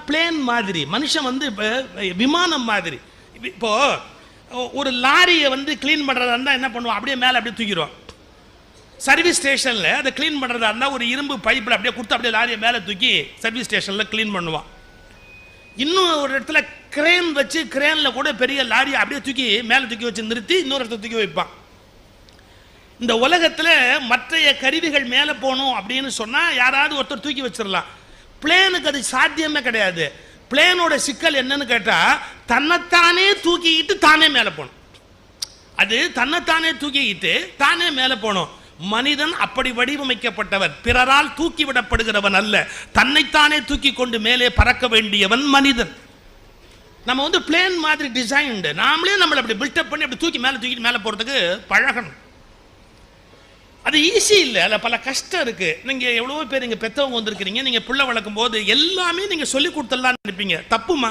Plane மாதிரி, மனுஷன் வந்து விமானம் மாதிரி. இப்போ ஒரு லாரியை வந்து கிளீன் பண்ணுறதா இருந்தால் என்ன பண்ணுவோம், அப்படியே மேலே அப்படியே தூக்கிடுவோம். சர்வீஸ் ஸ்டேஷனில் அதை க்ளீன் பண்ணுறதா இருந்தால் ஒரு இரும்பு பைப்பில் அப்படியே கொடுத்து அப்படியே லாரியை மேலே தூக்கி சர்வீஸ் ஸ்டேஷனில் க்ளீன் பண்ணுவான். இன்னும் ஒரு இடத்துல கிரேன் வச்சு கிரேனில் கூட பெரிய லாரியை அப்படியே தூக்கி மேலே தூக்கி வச்சு நிறுத்தி இன்னொரு இடத்துல தூக்கி வைப்பான். இந்த உலகத்தில் மற்ற கருவிகள் மேலே போகணும் அப்படின்னு சொன்னால் யாராவது ஒருத்தர் தூக்கி வச்சிடலாம். பிளேனுக்கு அது சாத்தியமே கிடையாது. பிளேனோட சிக்கல் என்னன்னு கேட்டால் தன்னைத்தானே தூக்கிக்கிட்டு தானே மேலே போகணும். அது தன்னைத்தானே தூக்கிக்கிட்டு தானே மேலே போகணும். மனிதன் அப்படி வடிவமைக்கப்பட்டவன், பிறரால் தூக்கி விடப்படுகிறவன் அல்ல, தன்னைத்தானே தூக்கி கொண்டு மேலே பறக்க வேண்டியவன் மனிதன். நம்ம வந்து பிளேன் மாதிரி டிசைன்டு, நாமளே நம்மளை அப்படி பில்டப் பண்ணி அப்படி தூக்கிட்டு மேலே போகிறதுக்கு பழகணும். அது ஈஸி இல்லை, அதில் பல கஷ்டம் இருக்கு. நீங்கள் எவ்வளவோ பேர் இங்கே பெற்றவங்க வந்திருக்கிறீங்க, நீங்கள் பிள்ளை வளர்க்கும் போது எல்லாமே நீங்கள் சொல்லி கொடுத்துடலான்னு நினைப்பீங்க. தப்புமா?